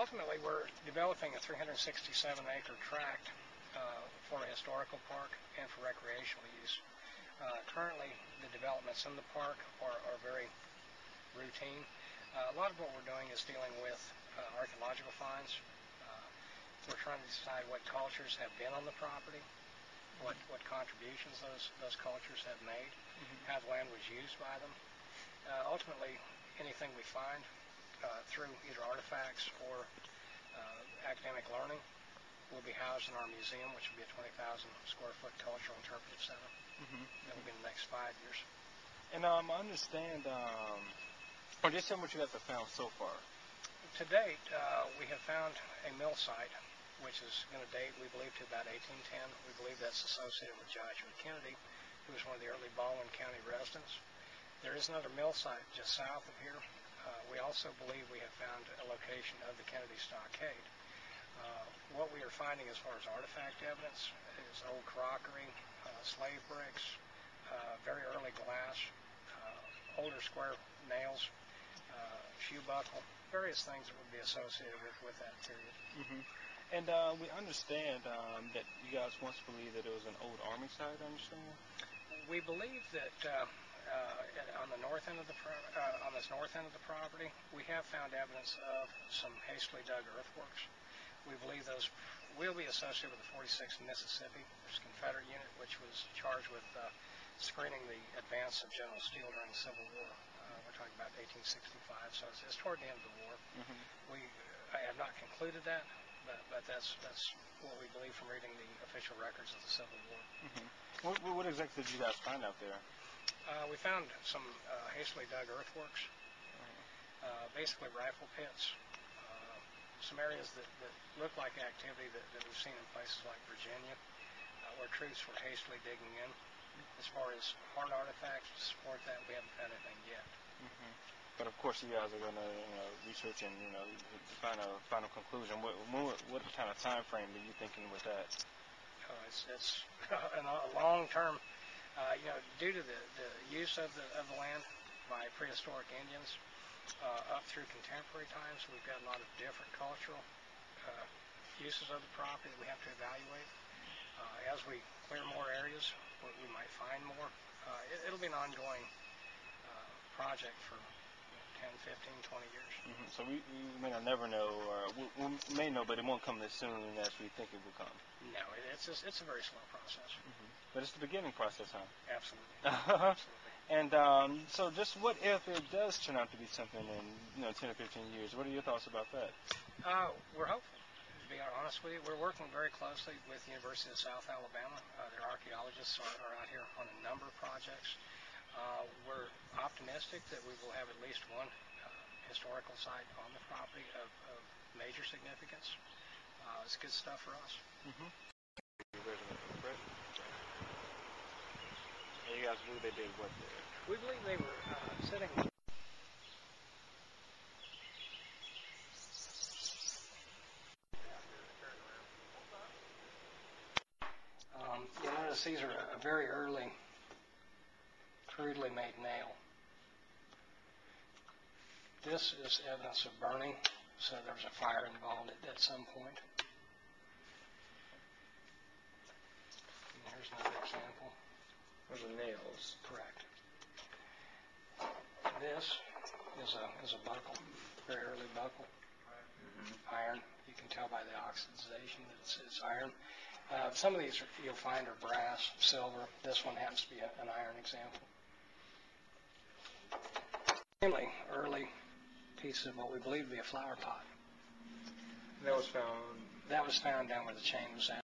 Ultimately, we're developing a 367-acre tract for a historical park and for recreational use. Currently, the developments in the park are very routine. A lot of what we're doing is dealing with archaeological finds. We're trying to decide what cultures have been on the property, what contributions those cultures have made, how the land was used by them. Ultimately, anything we find through either artifacts or academic learning will be housed in our museum, which will be a 20,000 square foot cultural interpretive center. That will be in the next 5 years. And I understand, or just tell me what you guys have found so far. To date, we have found a mill site, which is going to date, we believe, to about 1810. We believe that's associated with Joshua Kennedy, who was one of the early Baldwin County residents. There is another mill site just south of here. We also believe we have found a location of the Kennedy Stockade. What we are finding as far as artifact evidence is old crockery, slave bricks, very early glass, older square nails, shoe buckle, various things that would be associated with that period. And we understand that you guys once believed that it was an old army site, I understand? We believe that on the north end of the on this north end of the property, we have found evidence of some hastily dug earthworks. We believe those will be associated with the 46th Mississippi, which is a Confederate unit, which was charged with screening the advance of General Steele during the Civil War. We're talking about 1865, so it's toward the end of the war. I have not concluded that, but that's what we believe from reading the official records of the Civil War. What exactly did you guys find out there? We found some hastily dug earthworks, basically rifle pits, some areas that look like activity that we've seen in places like Virginia, where troops were hastily digging in. As far as hard artifacts to support that, we haven't found anything yet. But of course, you guys are going to research and find a final conclusion. What kind of time frame are you thinking with that? It's a long term. Due to the use of the land by prehistoric Indians up through contemporary times, we've got a lot of different cultural uses of the property that we have to evaluate. As we clear more areas, we might find more. It'll be an ongoing project for 10, 15, 20 years. So we may not never know, or we may know, but it won't come as soon as we think it will come. No, it's a very slow process. But it's the beginning process, huh? Absolutely. Absolutely. And so just what if it does turn out to be something in 10 or 15 years? What are your thoughts about that? We're hopeful. To be honest with you, we're working very closely with the University of South Alabama. Their archaeologists are out here on a number of projects. We're optimistic that we will have at least one historical site on the property of major significance. It's good stuff for us. And you guys believe they did what there? We believe they were sitting. You'll notice these are a very early, crudely made nail. This is evidence of burning, so there was a fire involved at some point. And here's another example. Those are nails. Correct. This is a buckle, very early buckle. Iron. You can tell by the oxidization that it's iron. Some of these you'll find are brass, silver. This one happens to be an iron example. Extremely early piece of what we believe to be a flower pot. That was found. That was found down where the chain was at.